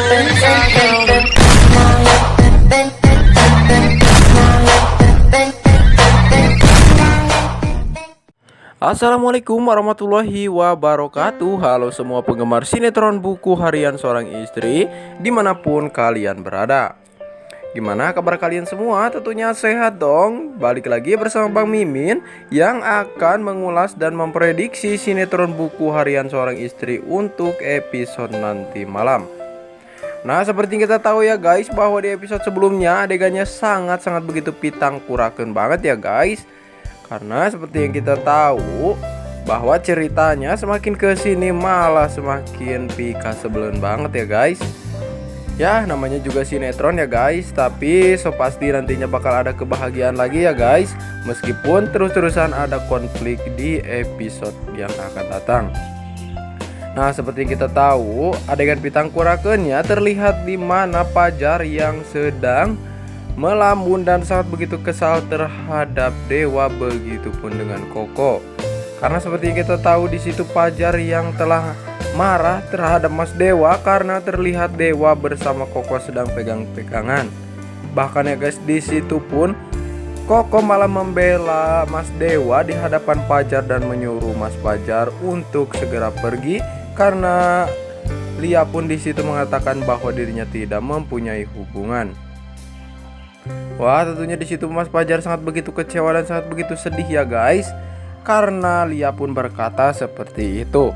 Assalamualaikum warahmatullahi wabarakatuh. Halo semua penggemar sinetron Buku Harian Seorang Istri dimanapun kalian berada. Gimana kabar kalian semua? Tentunya sehat dong. Balik lagi bersama Bang Mimin yang akan mengulas dan memprediksi sinetron Buku Harian Seorang Istri untuk episode nanti malam. Nah, seperti kita tahu ya guys, bahwa di episode sebelumnya adegannya sangat begitu pitang kurakeun banget ya guys. Karena seperti yang kita tahu bahwa ceritanya semakin kesini malah semakin pika sebelen banget ya guys. Ya namanya juga sinetron ya guys, tapi so pasti nantinya bakal ada kebahagiaan lagi ya guys, meskipun terus-terusan ada konflik di episode yang akan datang. Nah seperti yang kita tahu, adegan pitang kurakeunnya terlihat di mana Pajar yang sedang melamun dan sangat begitu kesal terhadap Dewa, begitupun dengan Koko. Karena seperti yang kita tahu di situ Pajar yang telah marah terhadap Mas Dewa karena terlihat Dewa bersama Koko sedang pegang-pegangan. Bahkan ya guys, di situ pun Koko malah membela Mas Dewa di hadapan Pajar dan menyuruh Mas Pajar untuk segera pergi karena Lia pun di situ mengatakan bahwa dirinya tidak mempunyai hubungan. Wah, tentunya di situ Mas Pajar sangat begitu kecewa dan sangat begitu sedih ya guys, karena Lia pun berkata seperti itu.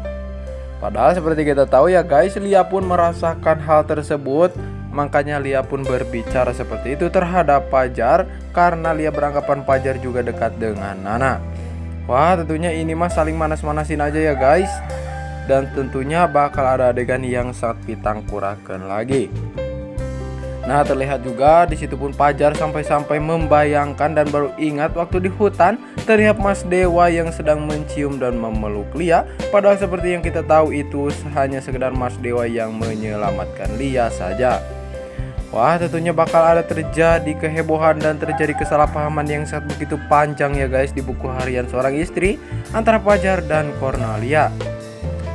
Padahal seperti kita tahu ya guys, Lia pun merasakan hal tersebut, makanya Lia pun berbicara seperti itu terhadap Pajar karena Lia beranggapan Pajar juga dekat dengan Nana. Wah, tentunya ini mah saling manas-manasin aja ya guys, dan tentunya bakal ada adegan yang sangat pitang kurakeun lagi. Nah terlihat juga di situ pun Pajar sampai-sampai membayangkan dan baru ingat waktu di hutan terlihat Mas Dewa yang sedang mencium dan memeluk Lia. Padahal seperti yang kita tahu itu hanya sekedar Mas Dewa yang menyelamatkan Lia saja. Wah, tentunya bakal ada terjadi kehebohan dan terjadi kesalahpahaman yang sangat begitu panjang ya guys di Buku Harian Seorang Istri antara Pajar dan Cornelia.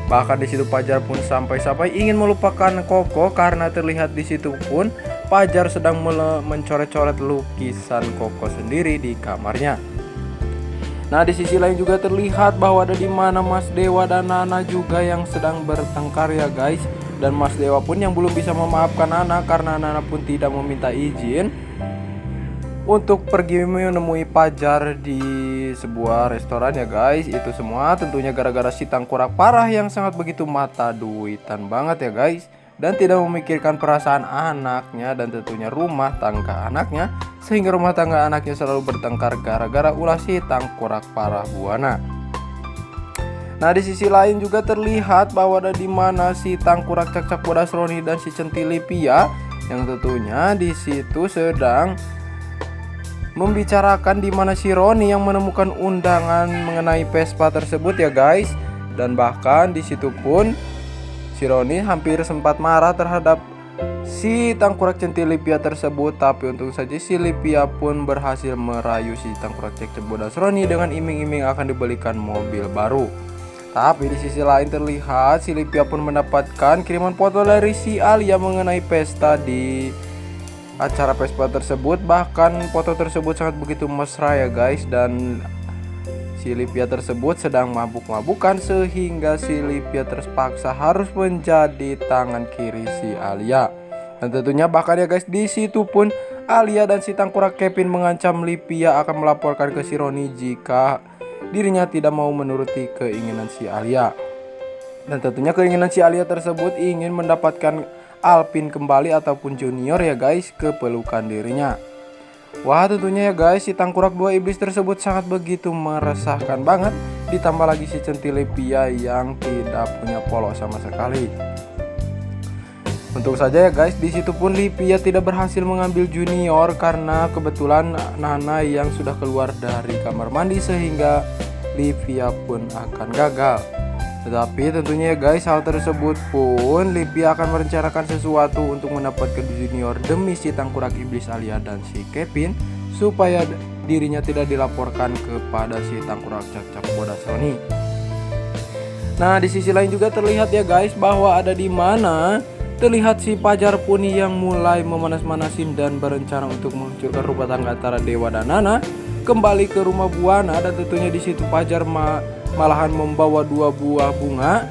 Bahkan di situ Pajar pun sampai-sampai ingin melupakan Koko karena terlihat di situ pun Pajar sedang mencoret-coret lukisan Koko sendiri di kamarnya. Nah, di sisi lain juga terlihat bahwa ada di mana Mas Dewa dan Nana juga yang sedang bertengkar ya guys. Dan Mas Dewa pun yang belum bisa memaafkan Nana karena Nana pun tidak meminta izin untuk pergi menemui Pajar di sebuah restoran ya guys. Itu semua tentunya gara-gara si tangkurak parah yang sangat begitu mata duitan banget ya guys, dan tidak memikirkan perasaan anaknya dan tentunya rumah tangga anaknya, sehingga rumah tangga anaknya selalu bertengkar gara-gara ulah si tangkurak parah buana. Nah di sisi lain juga terlihat bahwa ada di mana si tangkurak cakcak bodas Roni dan si centili Pia yang tentunya di situ sedang membicarakan di mana si Roni yang menemukan undangan mengenai Vespa tersebut ya guys. Dan bahkan di situ pun si Roni hampir sempat marah terhadap si tangkurak centili Pia tersebut, tapi untung saja si Lipia pun berhasil merayu si tangkurak cekcek bodas Roni dengan iming-iming akan dibelikan mobil baru. Tapi di sisi lain terlihat si Lipia pun mendapatkan kiriman foto dari si Alia mengenai pesta di acara Vespa tersebut. Bahkan foto tersebut sangat begitu mesra ya guys, dan si Lipia tersebut sedang mabuk-mabukan sehingga si Lipia terpaksa harus menjadi tangan kiri si Alia. Dan tentunya bahkan ya guys, di situ pun Alia dan si tangkurak Kevin mengancam Lipia akan melaporkan ke si Roni jika dirinya tidak mau menuruti keinginan si Alia. Dan tentunya keinginan si Alia tersebut ingin mendapatkan Alvin kembali ataupun Junior ya guys ke pelukan dirinya. Wah tentunya ya guys, si tangkurak dua iblis tersebut sangat begitu meresahkan banget. Ditambah lagi si centili Pia yang tidak punya polos sama sekali. Untung saja ya guys, di situ pun Lipia tidak berhasil mengambil Junior karena kebetulan Nana yang sudah keluar dari kamar mandi sehingga Lipia pun akan gagal. Tetapi tentunya ya guys, hal tersebut pun Lipia akan merencanakan sesuatu untuk mendapatkan Junior demi si tangkurak iblis Alia dan si Kevin, supaya dirinya tidak dilaporkan kepada si tangkurak cakcak bodas Roni. Nah di sisi lain juga terlihat ya guys bahwa ada di mana terlihat si Fajar pun yang mulai memanas-manasin dan berencana untuk menghancurkan rumah tangga antara Dewa dan Nana kembali ke rumah Buana. Dan tentunya di situ Fajar malahan membawa 2 buah bunga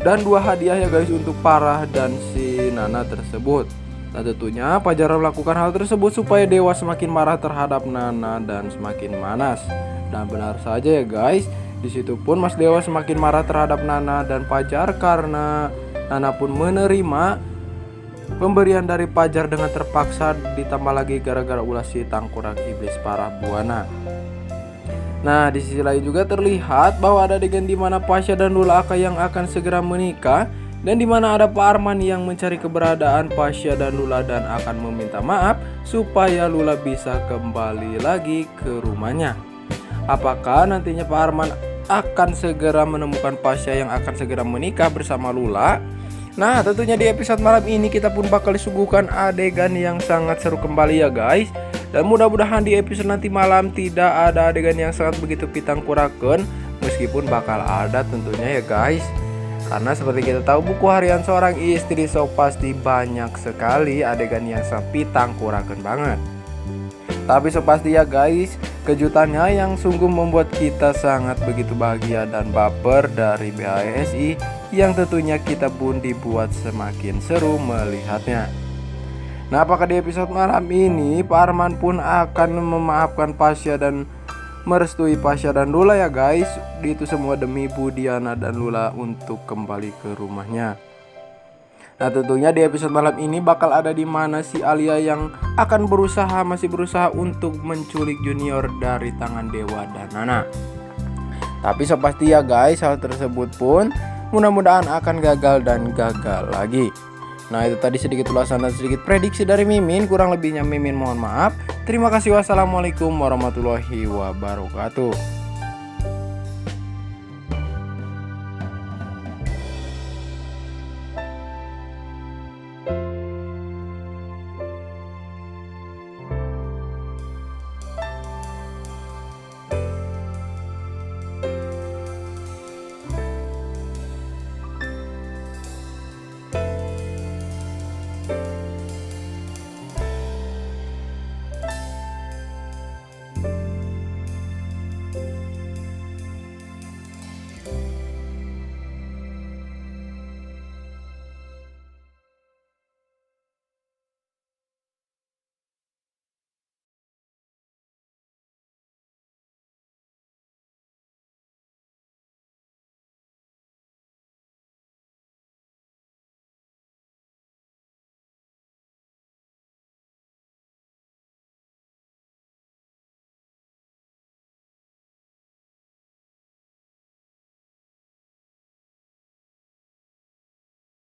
dan 2 hadiah ya guys untuk Farah dan si Nana tersebut. Dan tentunya Fajar melakukan hal tersebut supaya Dewa semakin marah terhadap Nana dan semakin manas. Dan benar saja ya guys, di situ pun Mas Dewa semakin marah terhadap Nana dan Fajar karena Nana pun menerima pemberian dari Fajar dengan terpaksa, ditambah lagi gara-gara ulah si tangkurak iblis parah Buana. Nah, di sisi lain juga terlihat bahwa ada adegan di mana Pasha dan Lula Aka yang akan segera menikah, dan di mana ada Pak Arman yang mencari keberadaan Pasha dan Lula dan akan meminta maaf supaya Lula bisa kembali lagi ke rumahnya. Apakah nantinya Pak Arman akan segera menemukan Pasha yang akan segera menikah bersama Lula? Nah, tentunya di episode malam ini kita pun bakal disuguhkan adegan yang sangat seru kembali ya guys. Dan mudah-mudahan di episode nanti malam tidak ada adegan yang sangat begitu pitangkurakeun, meskipun bakal ada tentunya ya guys. Karena seperti kita tahu buku harian seorang istri, so pasti banyak sekali adegan yang sangat pitangkurakeun banget. Tapi so pasti ya guys, kejutannya yang sungguh membuat kita sangat begitu bahagia dan baper dari BHSI, yang tentunya kita pun dibuat semakin seru melihatnya. Nah, apakah di episode malam ini Pak Arman pun akan memaafkan Pasha dan merestui Pasha dan Lula ya guys? Itu semua demi Budiana dan Lula untuk kembali ke rumahnya. Nah, tentunya di episode malam ini bakal ada di mana si Alia yang akan masih berusaha untuk menculik Junior dari tangan Dewa dan Nana. Tapi so pasti ya guys, hal tersebut pun mudah-mudahan akan gagal dan gagal lagi. Nah, itu tadi sedikit ulasan dan sedikit prediksi dari Mimin. Kurang lebihnya Mimin mohon maaf. Terima kasih. Wassalamualaikum warahmatullahi wabarakatuh.